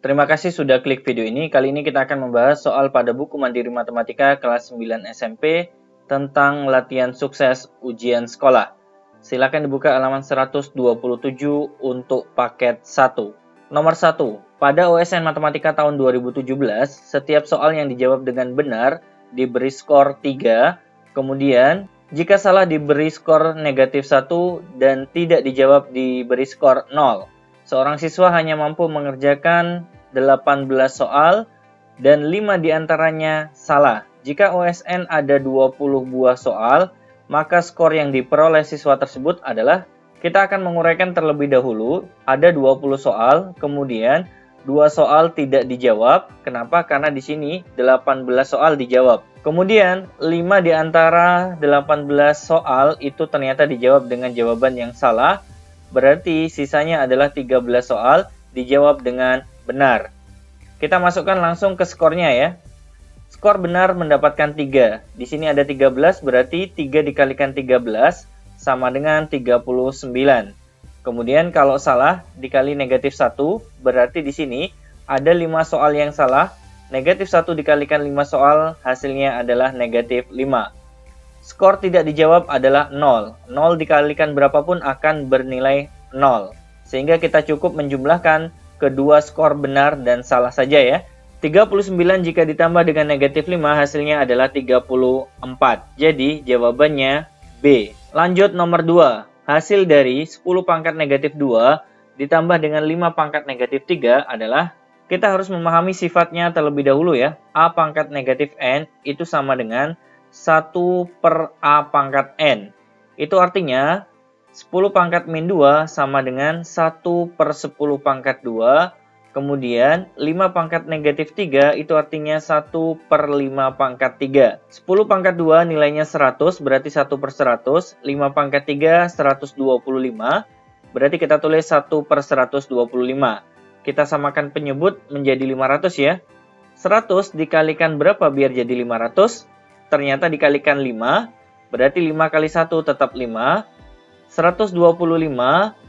Terima kasih sudah klik video ini. Kali ini kita akan membahas soal pada buku Mandiri Matematika kelas 9 SMP tentang latihan sukses ujian sekolah. Silakan dibuka halaman 127 untuk paket 1. Nomor 1. Pada USN Matematika tahun 2017, setiap soal yang dijawab dengan benar diberi skor 3. Kemudian, jika salah diberi skor negatif 1 dan tidak dijawab diberi skor 0. Seorang siswa hanya mampu mengerjakan 18 soal dan 5 diantaranya salah. Jika OSN ada 20 buah soal, maka skor yang diperoleh siswa tersebut adalah, kita akan menguraikan terlebih dahulu, ada 20 soal, kemudian 2 soal tidak dijawab. Kenapa? Karena di sini 18 soal dijawab. Kemudian 5 di antara 18 soal itu ternyata dijawab dengan jawaban yang salah. Berarti sisanya adalah 13 soal dijawab dengan benar. Kita masukkan langsung ke skornya ya. Skor benar mendapatkan 3. Di sini ada 13, berarti 3 dikalikan 13 sama dengan 39. Kemudian kalau salah dikali negatif 1, berarti di sini ada 5 soal yang salah. Negatif 1 dikalikan 5 soal, hasilnya adalah negatif 5. Skor tidak dijawab adalah 0. 0 dikalikan berapapun akan bernilai 0. Sehingga kita cukup menjumlahkan kedua skor benar dan salah saja ya. 39 jika ditambah dengan negatif 5 hasilnya adalah 34. Jadi jawabannya B. Lanjut nomor 2. Hasil dari 10 pangkat negatif 2 ditambah dengan 5 pangkat negatif 3 adalah, kita harus memahami sifatnya terlebih dahulu ya. A pangkat negatif N itu sama dengan 1 per A pangkat N. Itu artinya 10 pangkat min 2 sama dengan 1 per 10 pangkat 2. Kemudian 5 pangkat negatif 3 itu artinya 1 per 5 pangkat 3. 10 pangkat 2 nilainya 100, berarti 1 per 100. 5 pangkat 3 125, berarti kita tulis 1 per 125. Kita samakan penyebut menjadi 500 ya. 100 dikalikan berapa biar jadi 500? Ternyata dikalikan 5, berarti 5 kali 1 tetap 5. 125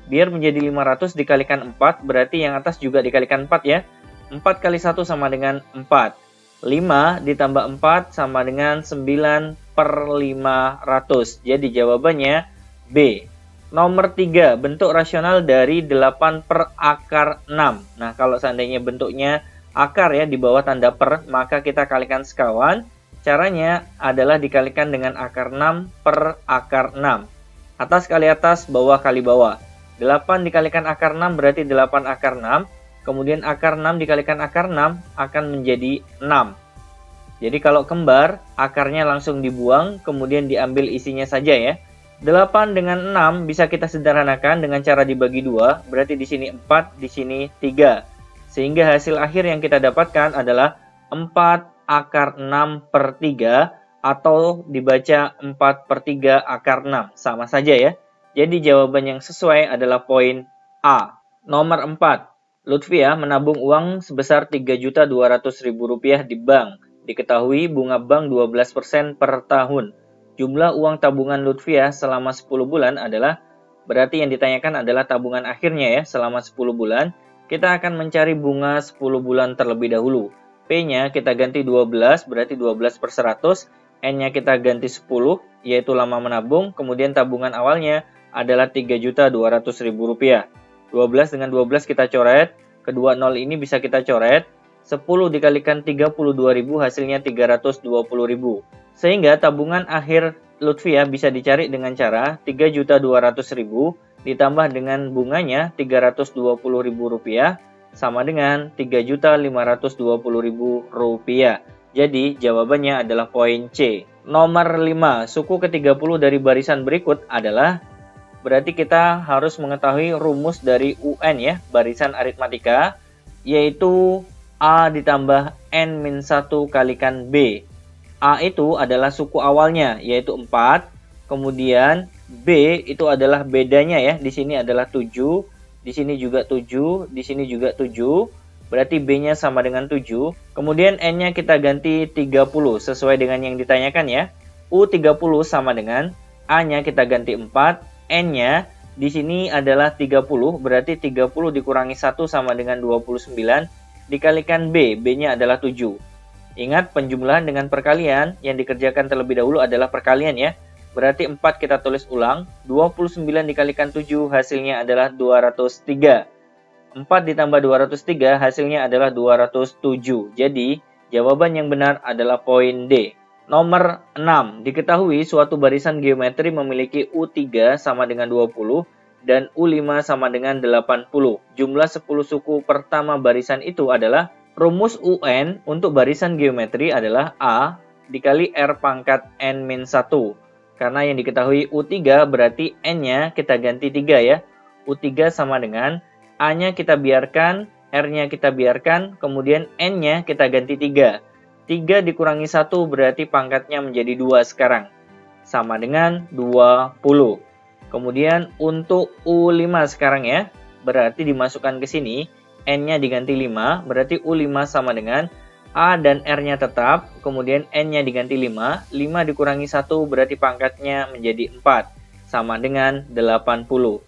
biar menjadi 500 dikalikan 4, berarti yang atas juga dikalikan 4 ya. 4 kali 1 sama dengan 4. 5 ditambah 4 sama dengan 9 per 500. Jadi jawabannya B. Nomor 3, bentuk rasional dari 8 per akar 6. Nah, kalau seandainya bentuknya akar ya di bawah tanda per, maka kita kalikan sekawan. Caranya adalah dikalikan dengan akar 6 per akar 6. Atas kali atas, bawah kali bawah. 8 dikalikan akar 6 berarti 8 akar 6. Kemudian akar 6 dikalikan akar 6 akan menjadi 6. Jadi kalau kembar, akarnya langsung dibuang, kemudian diambil isinya saja ya. 8 dengan 6 bisa kita sederhanakan dengan cara dibagi 2. Berarti di sini 4, di sini 3. Sehingga hasil akhir yang kita dapatkan adalah 4 akar 6 per 3. Atau dibaca 4 per 3 akar 6. Sama saja ya. Jadi jawaban yang sesuai adalah poin A. Nomor 4. Lutfia menabung uang sebesar Rp3.200.000 di bank. Diketahui bunga bank 12% per tahun. Jumlah uang tabungan Lutfia selama 10 bulan adalah, berarti yang ditanyakan adalah tabungan akhirnya ya, selama 10 bulan. Kita akan mencari bunga 10 bulan terlebih dahulu. P-nya kita ganti 12, berarti 12 per 100. N-nya kita ganti 10, yaitu lama menabung, kemudian tabungan awalnya adalah Rp3.200.000. 12 dengan 12 kita coret, kedua 0 ini bisa kita coret, 10 dikalikan 32.000 hasilnya 320.000. Sehingga tabungan akhir Lutfia bisa dicari dengan cara 3.200.000 ditambah dengan bunganya Rp320.000 sama dengan Rp3.520.000. Jadi jawabannya adalah poin C. Nomor 5, suku ke-30 dari barisan berikut adalah, berarti kita harus mengetahui rumus dari UN ya, barisan aritmatika, yaitu A ditambah N-1 kalikan B. A itu adalah suku awalnya, yaitu 4. Kemudian B itu adalah bedanya ya, di sini adalah 7, di sini juga 7, di sini juga 7. Berarti B-nya sama dengan 7. Kemudian N-nya kita ganti 30 sesuai dengan yang ditanyakan ya. U30 sama dengan A-nya kita ganti 4, N-nya di sini adalah 30, berarti 30 dikurangi 1 sama dengan 29. dikalikan B, B-nya adalah 7. Ingat, penjumlahan dengan perkalian yang dikerjakan terlebih dahulu adalah perkalian ya. Berarti 4 kita tulis ulang, 29 dikalikan 7 hasilnya adalah 203. 4 ditambah 203 hasilnya adalah 207. Jadi, jawaban yang benar adalah poin D. Nomor 6. Diketahui suatu barisan geometri memiliki U3 sama dengan 20 dan U5 sama dengan 80. Jumlah 10 suku pertama barisan itu adalah rumus UN untuk barisan geometri adalah A dikali R pangkat N-1. Karena yang diketahui U3 berarti N-nya kita ganti 3 ya. U3 sama dengan A-nya kita biarkan, R-nya kita biarkan, kemudian N-nya kita ganti 3. 3 dikurangi 1 berarti pangkatnya menjadi 2 sekarang. Sama dengan 20. Kemudian untuk U5 sekarang ya, berarti dimasukkan ke sini, N-nya diganti 5, berarti U5 sama dengan A dan R-nya tetap, kemudian N-nya diganti 5, 5 dikurangi 1 berarti pangkatnya menjadi 4, sama dengan 80.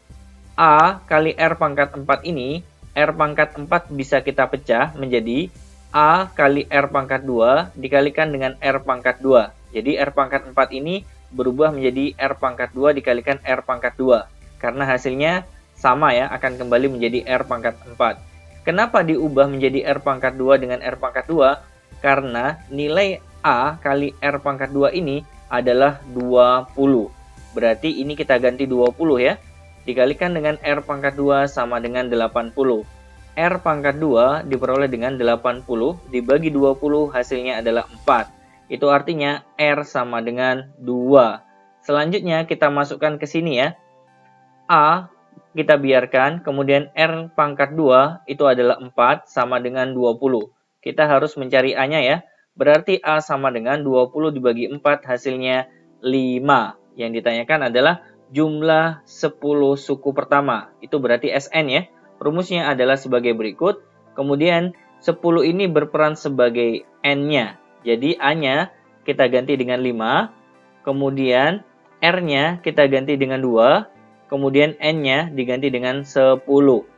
A kali R pangkat 4 ini, R pangkat 4 bisa kita pecah menjadi A kali R pangkat 2 dikalikan dengan R pangkat 2. Jadi R pangkat 4 ini berubah menjadi R pangkat 2 dikalikan R pangkat 2. Karena hasilnya sama ya, akan kembali menjadi R pangkat 4. Kenapa diubah menjadi R pangkat 2 dengan R pangkat 2? Karena nilai A kali R pangkat 2 ini adalah 20. Berarti ini kita ganti 20 ya. Dikalikan dengan R pangkat 2 sama dengan 80. R pangkat 2 diperoleh dengan 80 dibagi 20 hasilnya adalah 4. Itu artinya R sama dengan 2. Selanjutnya kita masukkan ke sini ya. A kita biarkan, kemudian R pangkat 2 itu adalah 4 sama dengan 20. Kita harus mencari A-nya ya. Berarti A sama dengan 20 dibagi 4 hasilnya 5. Yang ditanyakan adalah jumlah 10 suku pertama. Itu berarti SN ya. Rumusnya adalah sebagai berikut. Kemudian 10 ini berperan sebagai N-nya. Jadi A-nya kita ganti dengan 5. Kemudian R-nya kita ganti dengan 2. Kemudian N-nya diganti dengan 10.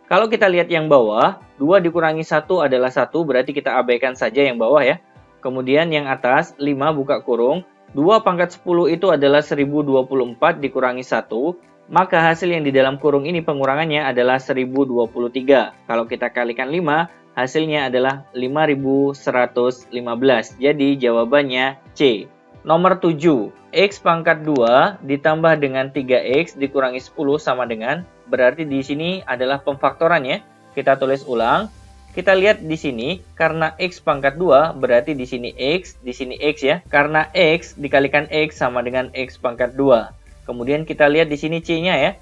Kalau kita lihat yang bawah, 2 dikurangi 1 adalah 1. Berarti kita abaikan saja yang bawah ya. Kemudian yang atas 5 buka kurung. 2 pangkat 10 itu adalah 1024 dikurangi 1. Maka hasil yang di dalam kurung ini pengurangannya adalah 1023. Kalau kita kalikan 5, hasilnya adalah 5115. Jadi jawabannya C. Nomor 7. X pangkat 2 ditambah dengan 3X dikurangi 10 sama dengan, berarti di sini adalah pemfaktoran ya. Kita tulis ulang. Kita lihat di sini, karena X pangkat 2 berarti di sini X ya. Karena X dikalikan X sama dengan X pangkat 2. Kemudian kita lihat di sini C-nya ya.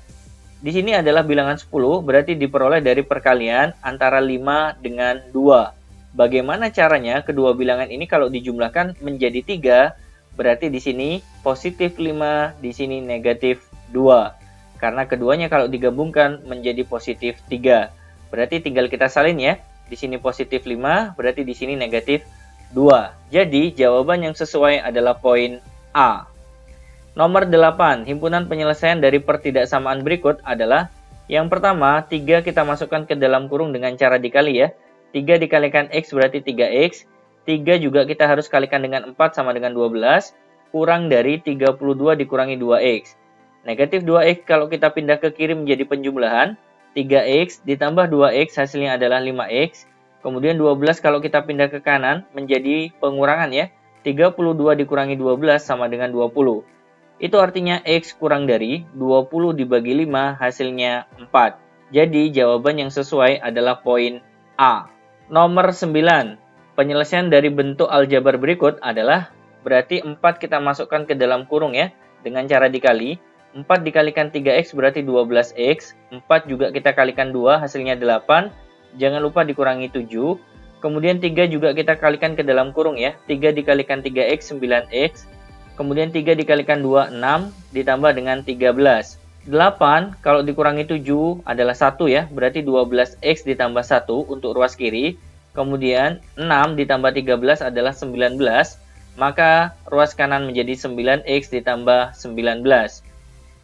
Di sini adalah bilangan 10, berarti diperoleh dari perkalian antara 5 dengan 2. Bagaimana caranya kedua bilangan ini kalau dijumlahkan menjadi 3, berarti di sini positif 5, di sini negatif 2. Karena keduanya kalau digabungkan menjadi positif 3. Berarti tinggal kita salin ya. Di sini positif 5, berarti di sini negatif 2. Jadi jawaban yang sesuai adalah poin A. Nomor 8, himpunan penyelesaian dari pertidaksamaan berikut adalah yang pertama, 3 kita masukkan ke dalam kurung dengan cara dikali ya. 3 dikalikan X berarti 3X. 3 juga kita harus kalikan dengan 4 sama dengan 12. Kurang dari 32 dikurangi 2X. Negatif 2X kalau kita pindah ke kiri menjadi penjumlahan. 3X ditambah 2X hasilnya adalah 5X. Kemudian 12 kalau kita pindah ke kanan menjadi pengurangan ya. 32 dikurangi 12 sama dengan 20. Itu artinya X kurang dari 20 dibagi 5 hasilnya 4. Jadi jawaban yang sesuai adalah poin A. Nomor 9. Penyelesaian dari bentuk aljabar berikut adalah berarti 4 kita masukkan ke dalam kurung ya. Dengan cara dikali. 4 dikalikan 3X berarti 12X. 4 juga kita kalikan 2 hasilnya 8. Jangan lupa dikurangi 7. Kemudian 3 juga kita kalikan ke dalam kurung ya. 3 dikalikan 3X 9X. Kemudian 3 dikalikan 2, 6, ditambah dengan 13. 8, kalau dikurangi 7 adalah 1 ya, berarti 12X ditambah 1 untuk ruas kiri. Kemudian 6 ditambah 13 adalah 19, maka ruas kanan menjadi 9X ditambah 19.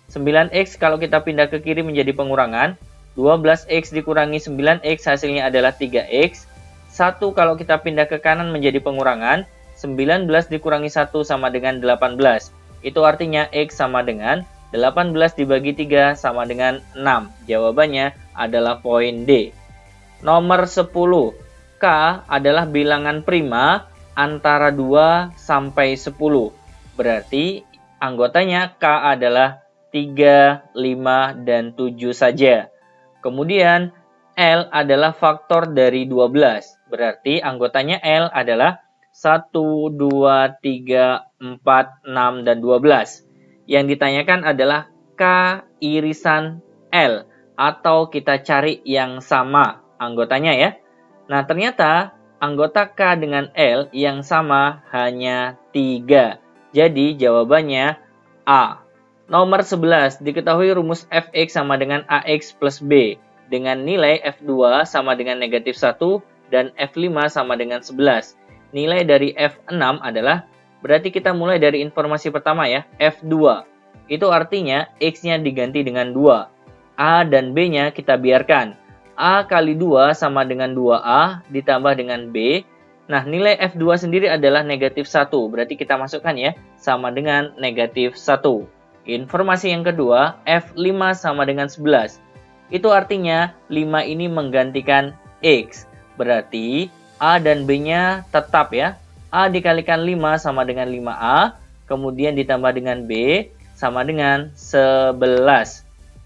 9X kalau kita pindah ke kiri menjadi pengurangan, 12X dikurangi 9X hasilnya adalah 3X. 1 kalau kita pindah ke kanan menjadi pengurangan, 19 dikurangi 1 sama dengan 18. Itu artinya X sama dengan 18 dibagi 3 sama dengan 6. Jawabannya adalah poin D. Nomor 10. K adalah bilangan prima antara 2 sampai 10. Berarti anggotanya K adalah 3, 5, dan 7 saja. Kemudian L adalah faktor dari 12. Berarti anggotanya L adalah 1, 2, 3, 4, 6, dan 12. Yang ditanyakan adalah K irisan L, atau kita cari yang sama anggotanya ya. Nah, ternyata anggota K dengan L yang sama hanya 3. Jadi jawabannya A. Nomor 11, diketahui rumus Fx sama dengan Ax plus B dengan nilai F2 sama dengan negatif 1 dan F5 sama dengan 11. Nilai dari F6 adalah, berarti kita mulai dari informasi pertama ya, F2. Itu artinya X-nya diganti dengan 2. A dan B-nya kita biarkan. A kali 2 sama dengan 2A ditambah dengan B. Nah, nilai F2 sendiri adalah negatif 1. Berarti kita masukkan ya, sama dengan negatif 1. Informasi yang kedua, F5 sama dengan 11. Itu artinya 5 ini menggantikan X. Berarti A dan B-nya tetap ya. A dikalikan 5 sama dengan 5A. Kemudian ditambah dengan B sama dengan 11.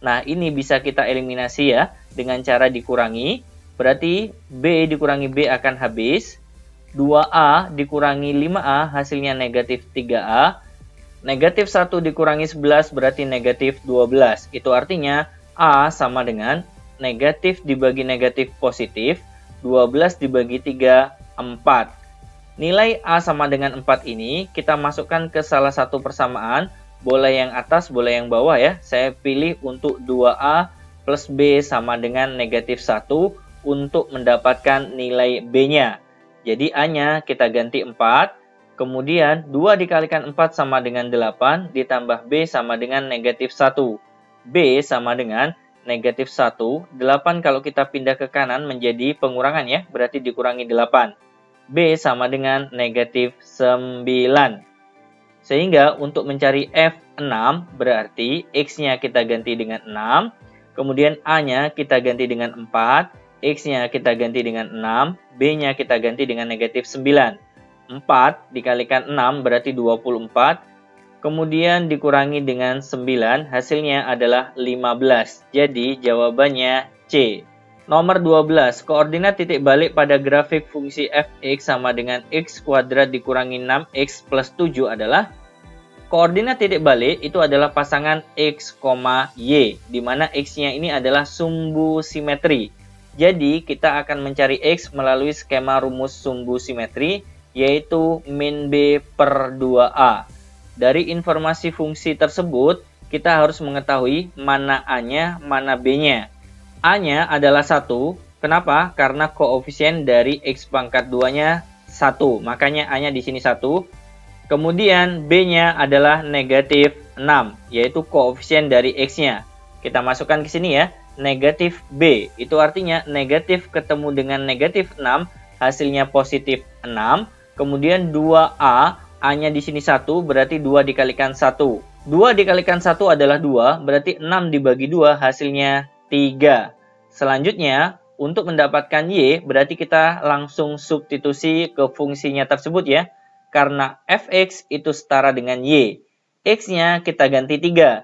Nah, ini bisa kita eliminasi ya dengan cara dikurangi. Berarti B dikurangi B akan habis. 2A dikurangi 5A hasilnya negatif 3A. Negatif 1 dikurangi 11 berarti negatif 12. Itu artinya A sama dengan negatif dibagi negatif positif. 12 dibagi 3, 4. Nilai A sama dengan 4 ini kita masukkan ke salah satu persamaan. Boleh yang atas, boleh yang bawah ya. Saya pilih untuk 2A plus B sama dengan negatif 1 untuk mendapatkan nilai B-nya. Jadi A-nya kita ganti 4. Kemudian 2 dikalikan 4 sama dengan 8 ditambah B sama dengan negatif 1. B sama dengan negatif 1. 8 kalau kita pindah ke kanan menjadi pengurangan ya. Berarti dikurangi 8. B sama dengan negatif 9. Sehingga untuk mencari F6 berarti X-nya kita ganti dengan 6. Kemudian A-nya kita ganti dengan 4. X-nya kita ganti dengan 6. B-nya kita ganti dengan negatif 9. 4 dikalikan 6 berarti 24. Kemudian dikurangi dengan 9, hasilnya adalah 15. Jadi jawabannya C. Nomor 12, koordinat titik balik pada grafik fungsi fx sama dengan x kuadrat dikurangi 6x plus 7 adalah, koordinat titik balik itu adalah pasangan x, y, di mana x-nya ini adalah sumbu simetri. Jadi kita akan mencari x melalui skema rumus sumbu simetri, yaitu min b per 2a. Dari informasi fungsi tersebut, kita harus mengetahui mana A-nya, mana B-nya. A-nya adalah 1. Kenapa? Karena koefisien dari X pangkat 2-nya 1. Makanya A-nya di sini 1. Kemudian B-nya adalah negatif 6, yaitu koefisien dari X-nya. Kita masukkan ke sini ya. Negatif B. Itu artinya negatif ketemu dengan negatif 6, hasilnya positif 6. Kemudian 2A. A-nya di sini 1, berarti 2 dikalikan 1. 2 dikalikan 1 adalah 2, berarti 6 dibagi 2 hasilnya 3. Selanjutnya, untuk mendapatkan Y, berarti kita langsung substitusi ke fungsinya tersebut ya. Karena Fx itu setara dengan Y. X-nya kita ganti 3.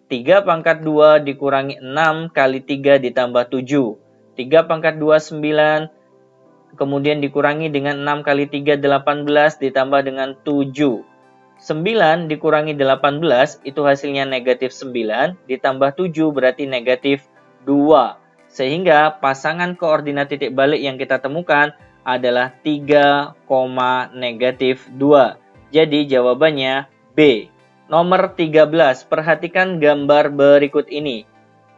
3 pangkat 2 dikurangi 6 kali 3 ditambah 7. 3 pangkat 2, 9. Kemudian dikurangi dengan 6 kali 3, 18 ditambah dengan 7. 9 dikurangi 18 itu hasilnya negatif 9 ditambah 7 berarti negatif 2. Sehingga pasangan koordinat titik balik yang kita temukan adalah 3, negatif 2. Jadi jawabannya B. Nomor 13, perhatikan gambar berikut ini.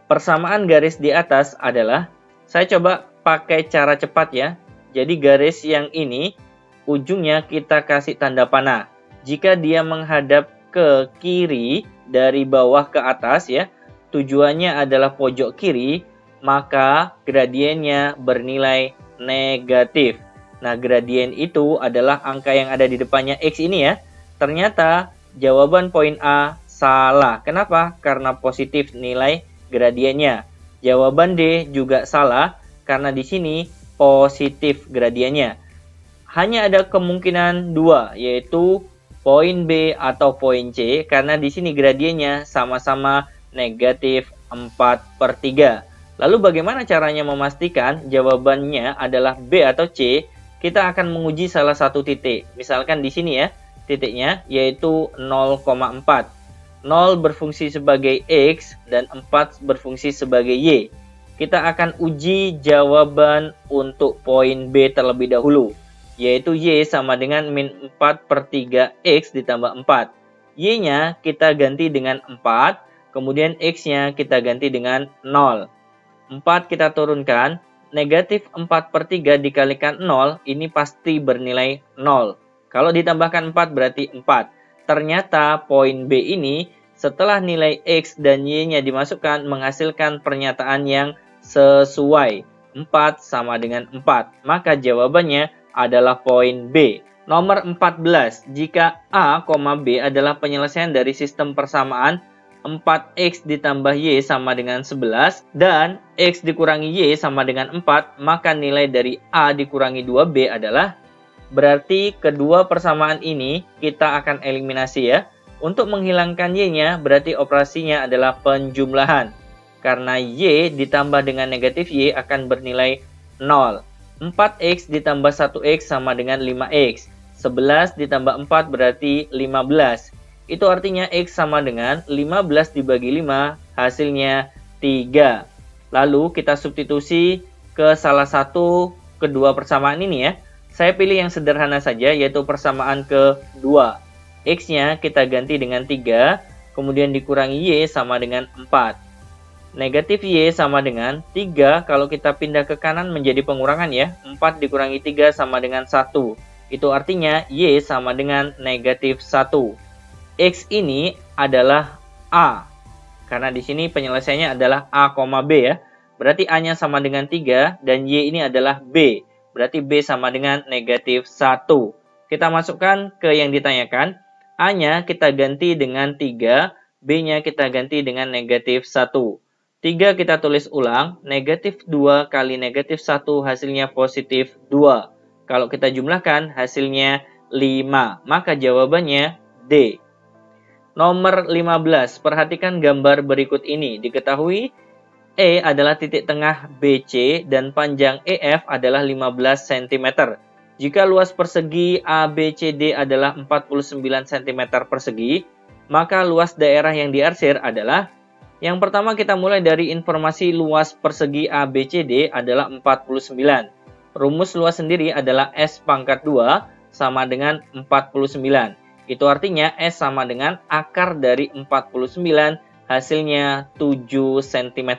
Persamaan garis di atas adalah, saya coba pakai cara cepat ya. Jadi garis yang ini, ujungnya kita kasih tanda panah. Jika dia menghadap ke kiri dari bawah ke atas ya, tujuannya adalah pojok kiri, maka gradiennya bernilai negatif. Nah, gradien itu adalah angka yang ada di depannya X ini ya. Ternyata jawaban poin A salah. Kenapa? Karena positif nilai gradiennya. Jawaban D juga salah karena di sini positif gradiennya. Hanya ada kemungkinan dua, yaitu poin B atau poin C, karena di sini gradiennya sama-sama negatif 4/3. Lalu bagaimana caranya memastikan jawabannya adalah B atau C? Kita akan menguji salah satu titik. Misalkan di sini ya, titiknya yaitu 0,4. 0 berfungsi sebagai X dan 4 berfungsi sebagai Y. Kita akan uji jawaban untuk poin B terlebih dahulu, yaitu Y sama dengan min 4/3 X ditambah 4. Y-nya kita ganti dengan 4, kemudian X-nya kita ganti dengan 0. 4 kita turunkan, negatif 4/3 dikalikan 0, ini pasti bernilai 0. Kalau ditambahkan 4 berarti 4. Ternyata poin B ini setelah nilai X dan Y-nya dimasukkan menghasilkan pernyataan yang sesuai. 4 sama dengan 4. Maka jawabannya adalah poin B. Nomor 14. Jika A, B adalah penyelesaian dari sistem persamaan 4X ditambah Y sama dengan 11 dan X dikurangi Y sama dengan 4, maka nilai dari A dikurangi 2B adalah, berarti kedua persamaan ini kita akan eliminasi ya. Untuk menghilangkan Y-nya berarti operasinya adalah penjumlahan. Karena Y ditambah dengan negatif Y akan bernilai 0. 4X ditambah 1X sama dengan 5X. 11 ditambah 4 berarti 15. Itu artinya X sama dengan 15 dibagi 5, hasilnya 3. Lalu kita substitusi ke salah satu kedua persamaan ini ya. Saya pilih yang sederhana saja, yaitu persamaan kedua. X-nya kita ganti dengan 3, kemudian dikurangi Y sama dengan 4. Negatif Y sama dengan 3, kalau kita pindah ke kanan menjadi pengurangan ya. 4 dikurangi 3 sama dengan 1. Itu artinya Y sama dengan negatif 1. X ini adalah A. Karena di sini penyelesaiannya adalah A, B ya. Berarti A-nya sama dengan 3 dan Y ini adalah B. Berarti B sama dengan negatif 1. Kita masukkan ke yang ditanyakan. A-nya kita ganti dengan 3, B-nya kita ganti dengan negatif 1. 3 kita tulis ulang, negatif 2 kali negatif 1 hasilnya positif 2. Kalau kita jumlahkan hasilnya 5, maka jawabannya D. Nomor 15, perhatikan gambar berikut ini. Diketahui E adalah titik tengah BC dan panjang EF adalah 15 cm. Jika luas persegi ABCD adalah 49 cm persegi, maka luas daerah yang diarsir adalah, yang pertama kita mulai dari informasi luas persegi ABCD adalah 49. Rumus luas sendiri adalah S pangkat 2 sama dengan 49. Itu artinya S sama dengan akar dari 49, hasilnya 7 cm.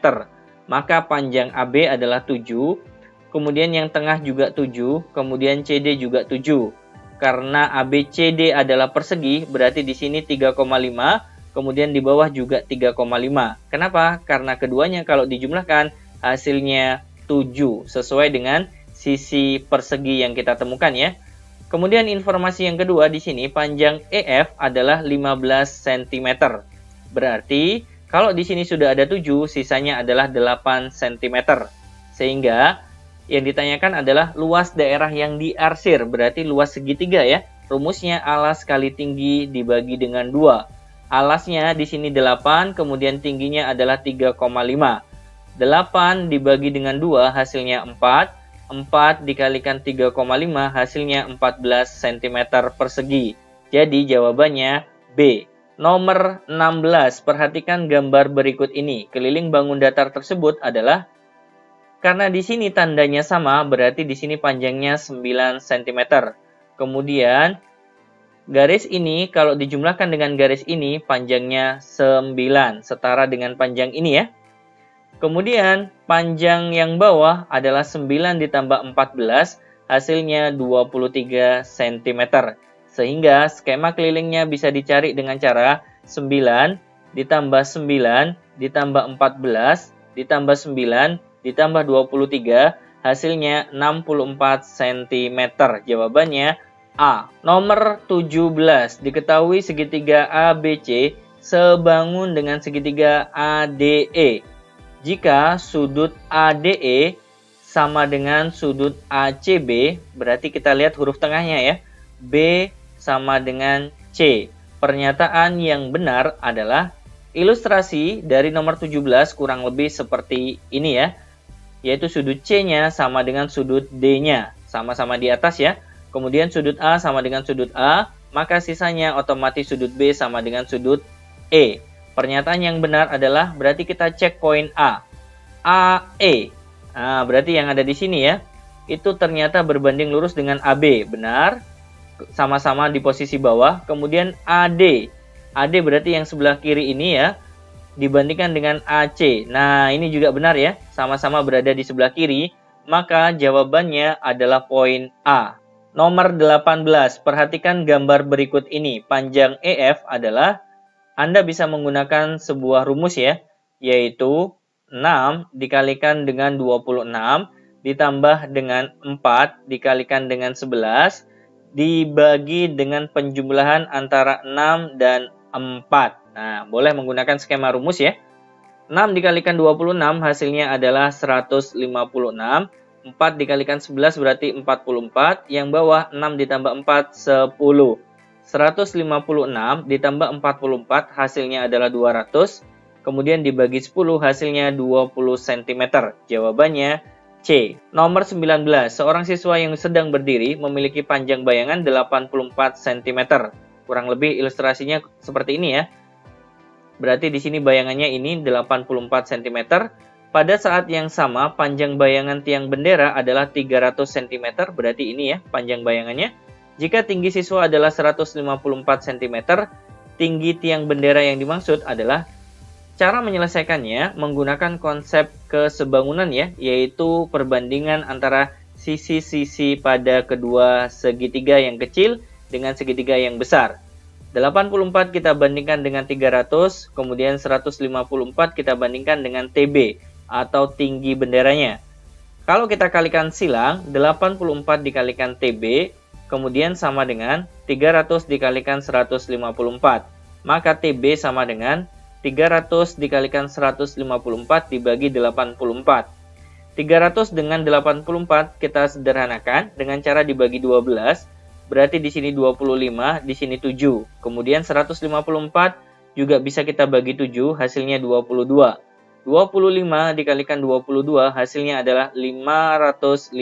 Maka panjang AB adalah 7. Kemudian yang tengah juga 7, kemudian CD juga 7. Karena ABCD adalah persegi, berarti di sini 3,5, kemudian di bawah juga 3,5. Kenapa? Karena keduanya kalau dijumlahkan hasilnya 7, sesuai dengan sisi persegi yang kita temukan ya. Kemudian informasi yang kedua di sini, panjang EF adalah 15 cm. Berarti kalau di sini sudah ada 7, sisanya adalah 8 cm. Sehingga yang ditanyakan adalah luas daerah yang diarsir, berarti luas segitiga ya. Rumusnya alas kali tinggi dibagi dengan 2. Alasnya di sini 8, kemudian tingginya adalah 3,5. 8 dibagi dengan 2 hasilnya 4. 4 dikalikan 3,5 hasilnya 14 cm persegi. Jadi jawabannya B. Nomor 16, perhatikan gambar berikut ini. Keliling bangun datar tersebut adalah, karena di sini tandanya sama, berarti di sini panjangnya 9 cm. Kemudian garis ini kalau dijumlahkan dengan garis ini panjangnya 9, setara dengan panjang ini ya. Kemudian panjang yang bawah adalah 9 ditambah 14, hasilnya 23 cm. Sehingga skema kelilingnya bisa dicari dengan cara 9 ditambah 9 ditambah 14 ditambah 9 ditambah 23, hasilnya 64 cm. Jawabannya A. Nomor 17, diketahui segitiga ABC sebangun dengan segitiga ADE. Jika sudut ADE sama dengan sudut ACB, berarti kita lihat huruf tengahnya ya. B sama dengan C. Pernyataan yang benar adalah ilustrasi dari nomor 17 kurang lebih seperti ini ya. Yaitu sudut C-nya sama dengan sudut D-nya. Sama-sama di atas ya. Kemudian sudut A sama dengan sudut A, maka sisanya otomatis sudut B sama dengan sudut E. Pernyataan yang benar adalah berarti kita cek poin A. AE. Nah, berarti yang ada di sini ya, itu ternyata berbanding lurus dengan AB. Benar. Sama-sama di posisi bawah. Kemudian AD. AD berarti yang sebelah kiri ini ya, dibandingkan dengan AC. Nah, ini juga benar ya. Sama-sama berada di sebelah kiri. Maka jawabannya adalah poin A. Nomor 18. Perhatikan gambar berikut ini. Panjang EF adalah, Anda bisa menggunakan sebuah rumus ya, yaitu 6 dikalikan dengan 26 ditambah dengan 4 dikalikan dengan 11 dibagi dengan penjumlahan antara 6 dan 4. Nah, boleh menggunakan skema rumus ya. 6 dikalikan 26 hasilnya adalah 156. 4 dikalikan 11 berarti 44. Yang bawah 6 ditambah 4, 10. 156 ditambah 44 hasilnya adalah 200. Kemudian dibagi 10 hasilnya 20 cm. Jawabannya C. Nomor 19. Seorang siswa yang sedang berdiri memiliki panjang bayangan 84 cm. Kurang lebih ilustrasinya seperti ini ya. Berarti di sini bayangannya ini 84 cm. Pada saat yang sama, panjang bayangan tiang bendera adalah 300 cm. Berarti ini ya, panjang bayangannya. Jika tinggi siswa adalah 154 cm, tinggi tiang bendera yang dimaksud adalah, cara menyelesaikannya menggunakan konsep kesebangunan ya, yaitu perbandingan antara sisi-sisi pada kedua segitiga yang kecil dengan segitiga yang besar. 84 kita bandingkan dengan 300, kemudian 154 kita bandingkan dengan TB atau tinggi benderanya. Kalau kita kalikan silang, 84 dikalikan TB, kemudian sama dengan 300 dikalikan 154. Maka TB sama dengan 300 dikalikan 154 dibagi 84. 300 dengan 84 kita sederhanakan dengan cara dibagi 12. Berarti di sini 25, di sini 7. Kemudian 154 juga bisa kita bagi 7, hasilnya 22. 25 dikalikan 22 hasilnya adalah 550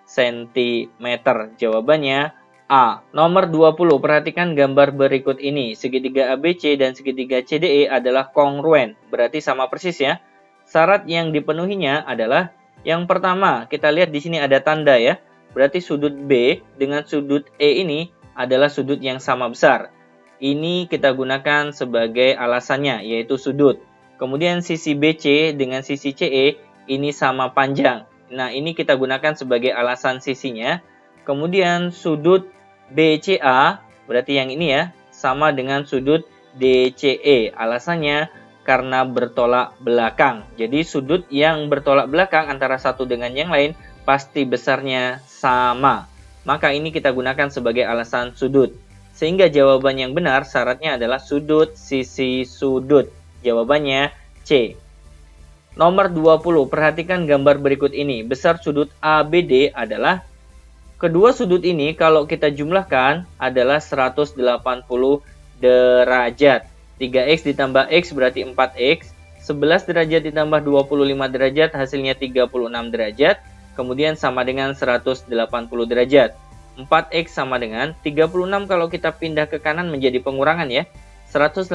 cm. Jawabannya A. Nomor 20. Perhatikan gambar berikut ini. Segitiga ABC dan segitiga CDE adalah kongruen. Berarti sama persis ya. Syarat yang dipenuhinya adalah yang pertama, kita lihat di sini ada tanda ya. Berarti sudut B dengan sudut E ini adalah sudut yang sama besar. Ini kita gunakan sebagai alasannya, yaitu sudut. Kemudian sisi BC dengan sisi CE ini sama panjang. Nah, ini kita gunakan sebagai alasan sisinya. Kemudian sudut BCA, berarti yang ini ya, sama dengan sudut DCE. Alasannya karena bertolak belakang. Jadi sudut yang bertolak belakang antara satu dengan yang lain pasti besarnya sama. Maka ini kita gunakan sebagai alasan sudut. Sehingga jawaban yang benar syaratnya adalah sudut sisi sudut. Jawabannya C. Nomor 20. Perhatikan gambar berikut ini. Besar sudut ABD adalah, kedua sudut ini kalau kita jumlahkan adalah 180 derajat. 3x ditambah x berarti 4x. 11 derajat ditambah 25 derajat hasilnya 36 derajat. Kemudian sama dengan 180 derajat. 4x sama dengan 36 kalau kita pindah ke kanan menjadi pengurangan ya. 180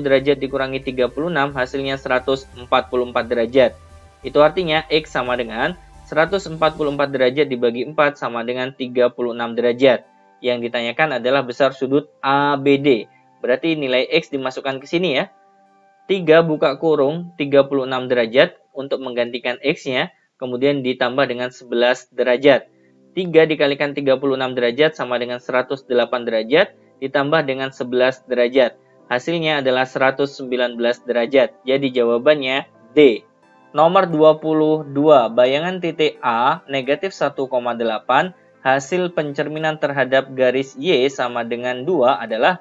derajat dikurangi 36 hasilnya 144 derajat. Itu artinya x sama dengan 144 derajat dibagi 4 sama dengan 36 derajat. Yang ditanyakan adalah besar sudut ABD. Berarti nilai x dimasukkan ke sini ya. 3 buka kurung 36 derajat untuk menggantikan x-nya. Kemudian ditambah dengan 11 derajat. 3 dikalikan 36 derajat sama dengan 108 derajat. Ditambah dengan 11 derajat. Hasilnya adalah 119 derajat. Jadi jawabannya D. Nomor 22, bayangan titik A negatif 1,8, hasil pencerminan terhadap garis Y sama dengan 2 adalah,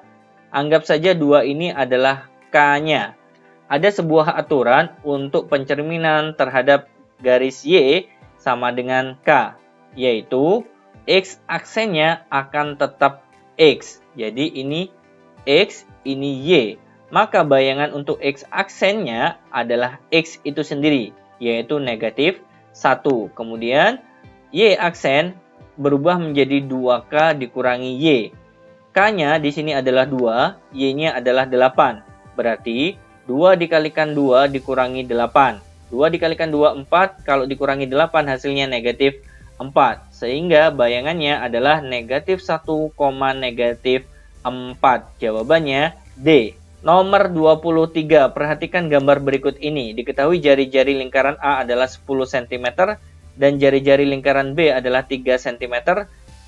anggap saja 2 ini adalah K-nya. Ada sebuah aturan untuk pencerminan terhadap garis Y sama dengan K, yaitu X aksennya akan tetap X. Jadi ini X, ini Y. Maka bayangan untuk X aksennya adalah X itu sendiri, yaitu negatif 1. Kemudian Y aksen berubah menjadi 2K dikurangi Y. K-nya di sini adalah 2, Y-nya adalah 8. Berarti 2 dikalikan 2 dikurangi 8. 2 dikalikan 2, 4. Kalau dikurangi 8 hasilnya negatif 4. Sehingga bayangannya adalah negatif 1, negatif 4. Jawabannya D. Nomor 23. Perhatikan gambar berikut ini. Diketahui jari-jari lingkaran A adalah 10 cm dan jari-jari lingkaran B adalah 3 cm.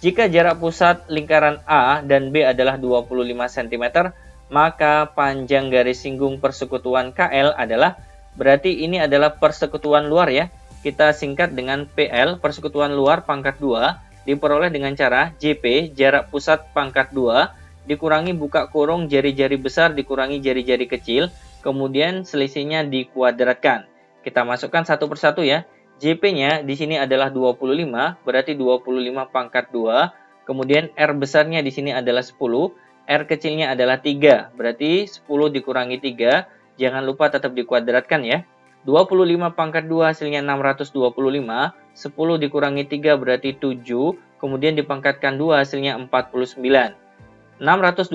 Jika jarak pusat lingkaran A dan B adalah 25 cm, maka panjang garis singgung persekutuan KL adalah, berarti ini adalah persekutuan luar ya. Kita singkat dengan PL, persekutuan luar pangkat 2, diperoleh dengan cara JP, jarak pusat pangkat 2, dikurangi buka kurung jari-jari besar dikurangi jari-jari kecil, kemudian selisihnya dikuadratkan. Kita masukkan satu persatu ya. JP-nya di sini adalah 25, berarti 25 pangkat 2, kemudian R besarnya di sini adalah 10, R kecilnya adalah 3, berarti 10 dikurangi 3, jangan lupa tetap dikuadratkan ya. 25 pangkat 2 hasilnya 625, 10 dikurangi 3 berarti 7, kemudian dipangkatkan 2 hasilnya 49. 625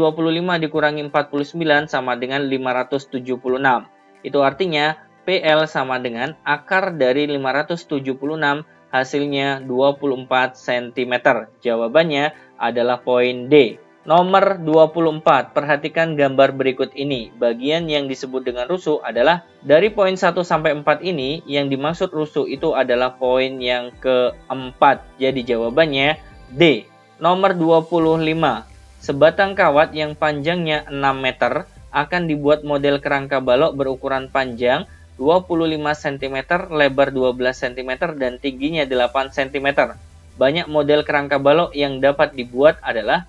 dikurangi 49 sama dengan 576. Itu artinya PL sama dengan akar dari 576 hasilnya 24 cm. Jawabannya adalah poin D. Nomor 24, perhatikan gambar berikut ini. Bagian yang disebut dengan rusuk adalah dari poin 1 sampai 4 ini, yang dimaksud rusuk itu adalah poin yang keempat. Jadi jawabannya D. Nomor 25, sebatang kawat yang panjangnya 6 meter akan dibuat model kerangka balok berukuran panjang 25 cm, lebar 12 cm, dan tingginya 8 cm. Banyak model kerangka balok yang dapat dibuat adalah,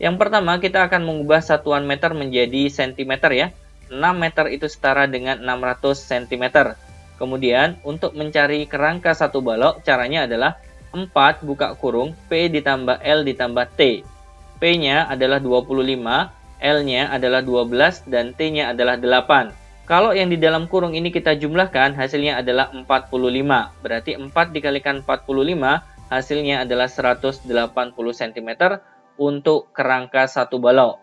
yang pertama, kita akan mengubah satuan meter menjadi cm ya. 6 meter itu setara dengan 600 cm. Kemudian, untuk mencari kerangka satu balok, caranya adalah 4 buka kurung, P ditambah L ditambah T. P-nya adalah 25, L-nya adalah 12, dan T-nya adalah 8. Kalau yang di dalam kurung ini kita jumlahkan, hasilnya adalah 45. Berarti 4 dikalikan 45, hasilnya adalah 180 cm. Untuk kerangka satu balok.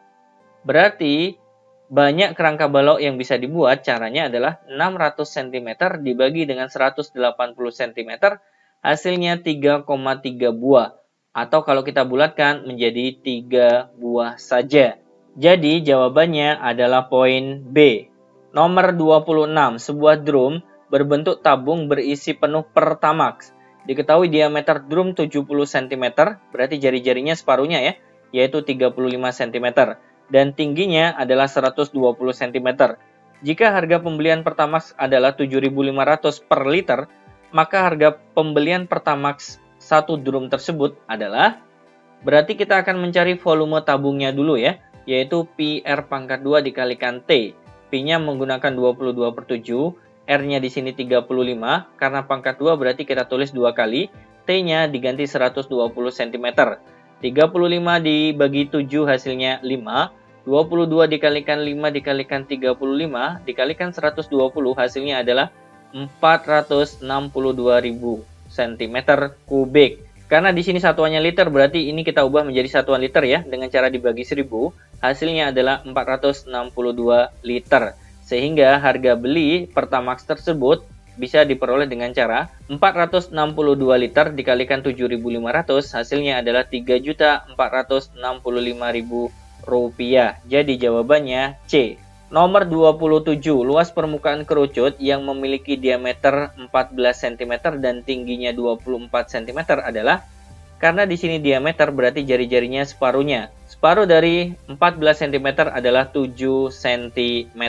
Berarti banyak kerangka balok yang bisa dibuat, caranya adalah 600 cm dibagi dengan 180 cm, hasilnya 3,3 buah. Atau kalau kita bulatkan menjadi 3 buah saja. Jadi jawabannya adalah poin B. Nomor 26, sebuah drum berbentuk tabung berisi penuh Pertamax. Diketahui diameter drum 70 cm, berarti jari-jarinya separuhnya ya, yaitu 35 cm, dan tingginya adalah 120 cm. Jika harga pembelian Pertamax adalah 7.500 per liter, maka harga pembelian Pertamax satu drum tersebut adalah, berarti kita akan mencari volume tabungnya dulu ya, yaitu Pi R pangkat 2 dikalikan T. Pi-nya menggunakan 22/7, R-nya di sini 35, karena pangkat 2 berarti kita tulis 2 kali, T-nya diganti 120 cm. 35 dibagi 7 hasilnya 5, 22 dikalikan 5 dikalikan 35 dikalikan 120 hasilnya adalah 462.000 cm kubik. Karena di sini satuannya liter, berarti ini kita ubah menjadi satuan liter ya, dengan cara dibagi 1000, hasilnya adalah 462 liter. Sehingga harga beli Pertamax tersebut bisa diperoleh dengan cara 462 liter dikalikan 7.500, hasilnya adalah 3.465.000 rupiah. Jadi jawabannya C. Nomor 27, luas permukaan kerucut yang memiliki diameter 14 cm dan tingginya 24 cm adalah, karena di sini diameter berarti jari-jarinya separuhnya. Separuh dari 14 cm adalah 7 cm.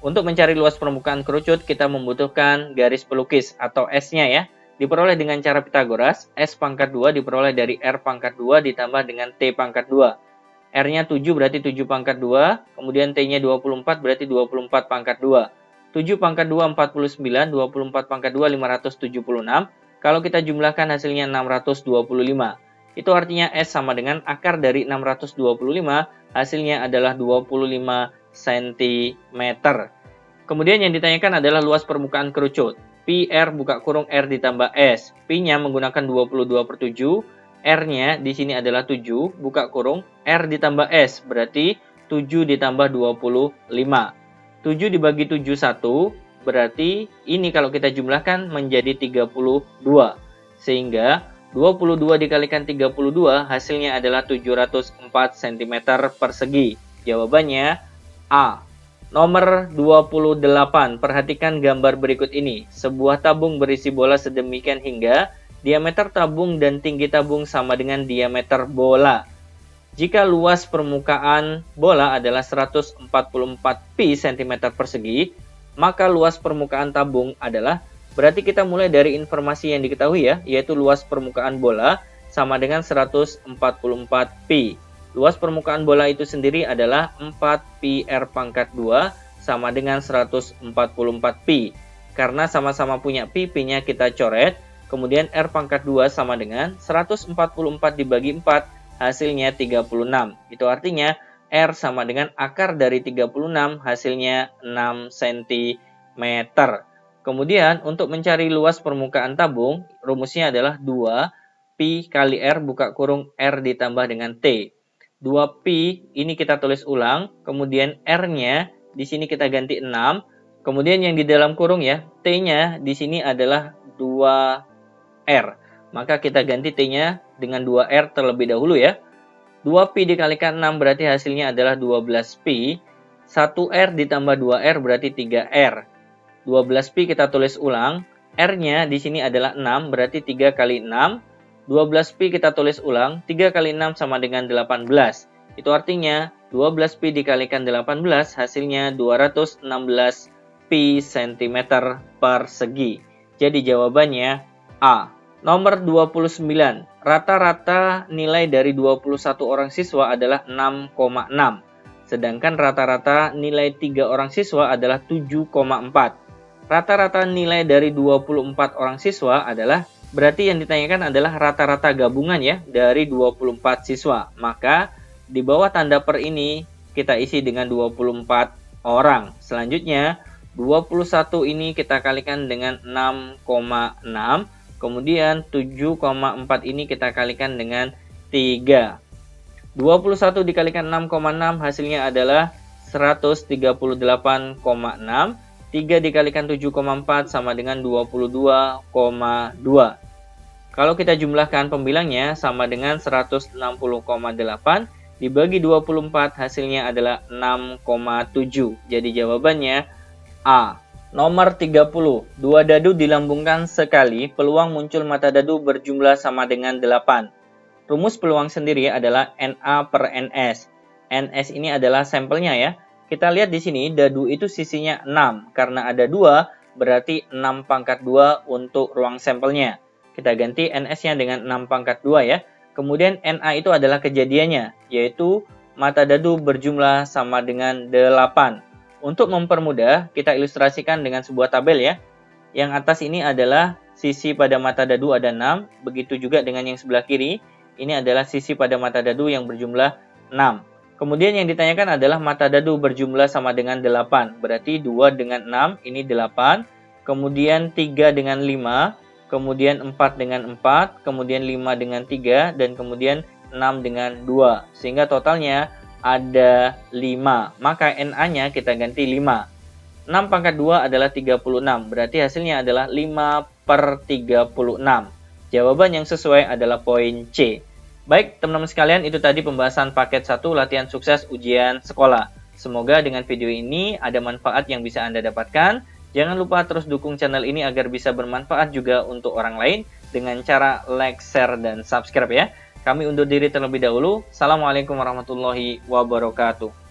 Untuk mencari luas permukaan kerucut, kita membutuhkan garis pelukis atau S-nya ya. Diperoleh dengan cara Pitagoras, S pangkat 2 diperoleh dari R pangkat 2 ditambah dengan T pangkat 2. R-nya 7 berarti 7 pangkat 2, kemudian T-nya 24 berarti 24 pangkat 2. 7 pangkat 2, 49, 24 pangkat 2, 576. Kalau kita jumlahkan hasilnya 625. Itu artinya S sama dengan akar dari 625, hasilnya adalah 25 cm. Kemudian yang ditanyakan adalah luas permukaan kerucut. Pi R buka kurung R ditambah S. Pi-nya menggunakan 22/7. R-nya di sini adalah 7, buka kurung R ditambah S. Berarti 7 ditambah 25. 7 dibagi 7 1. Berarti ini kalau kita jumlahkan menjadi 32. Sehingga 22 dikalikan 32 hasilnya adalah 704 cm persegi. Jawabannya A. Nomor 28. Perhatikan gambar berikut ini. Sebuah tabung berisi bola sedemikian hingga diameter tabung dan tinggi tabung sama dengan diameter bola. Jika luas permukaan bola adalah 144 pi cm persegi, maka luas permukaan tabung adalah, berarti kita mulai dari informasi yang diketahui ya, yaitu luas permukaan bola sama dengan 144 pi. Luas permukaan bola itu sendiri adalah 4 pi R pangkat 2 sama dengan 144 pi. Karena sama-sama punya pi, pi-nya kita coret. Kemudian R pangkat 2 sama dengan 144 dibagi 4, hasilnya 36. Itu artinya R sama dengan akar dari 36, hasilnya 6 cm. Kemudian untuk mencari luas permukaan tabung, rumusnya adalah 2 pi kali R buka kurung R ditambah dengan T. 2 pi ini kita tulis ulang, kemudian R-nya di sini kita ganti 6, kemudian yang di dalam kurung ya, T-nya di sini adalah 2R. Maka kita ganti T-nya dengan 2R terlebih dahulu ya. 2 pi dikalikan 6 berarti hasilnya adalah 12 pi. 1R ditambah 2R berarti 3R. 12 pi kita tulis ulang, R-nya di sini adalah 6 berarti 3 kali 6. 12 pi kita tulis ulang, 3 kali 6 sama dengan 18. Itu artinya 12 pi dikalikan 18 hasilnya 216 pi cm persegi. Jadi jawabannya A. Nomor 29. Rata-rata nilai dari 21 orang siswa adalah 6,6. Sedangkan rata-rata nilai 3 orang siswa adalah 7,4. Rata-rata nilai dari 24 orang siswa adalah, berarti yang ditanyakan adalah rata-rata gabungan ya dari 24 siswa. Maka di bawah tanda per ini kita isi dengan 24 orang. Selanjutnya 21 ini kita kalikan dengan 6,6. Kemudian 7,4 ini kita kalikan dengan 3. 21 dikalikan 6,6 hasilnya adalah 138,6. 3 dikalikan 7,4 sama dengan 22,2. Kalau kita jumlahkan pembilangnya sama dengan 160,8 dibagi 24 hasilnya adalah 6,7. Jadi jawabannya A. Nomor 30. Dua dadu dilambungkan sekali, peluang muncul mata dadu berjumlah sama dengan 8. Rumus peluang sendiri adalah NA per NS. NS ini adalah sampelnya ya. Kita lihat di sini dadu itu sisinya 6. Karena ada 2, berarti 6 pangkat 2 untuk ruang sampelnya. Kita ganti NS-nya dengan 6 pangkat 2 ya. Kemudian NA itu adalah kejadiannya, yaitu mata dadu berjumlah sama dengan 8. Untuk mempermudah, kita ilustrasikan dengan sebuah tabel ya. Yang atas ini adalah sisi pada mata dadu ada 6, begitu juga dengan yang sebelah kiri. Ini adalah sisi pada mata dadu yang berjumlah 6. Kemudian yang ditanyakan adalah mata dadu berjumlah sama dengan 8. Berarti 2 dengan 6, ini 8. Kemudian 3 dengan 5. Kemudian 4 dengan 4, kemudian 5 dengan 3, dan kemudian 6 dengan 2. Sehingga totalnya ada 5. Maka NA-nya kita ganti 5. 6 pangkat 2 adalah 36. Berarti hasilnya adalah 5 per 36. Jawaban yang sesuai adalah poin C. Baik, teman-teman sekalian, itu tadi pembahasan paket 1 latihan sukses ujian sekolah. Semoga dengan video ini ada manfaat yang bisa Anda dapatkan. Jangan lupa terus dukung channel ini agar bisa bermanfaat juga untuk orang lain dengan cara like, share, dan subscribe ya. Kami undur diri terlebih dahulu. Assalamualaikum warahmatullahi wabarakatuh.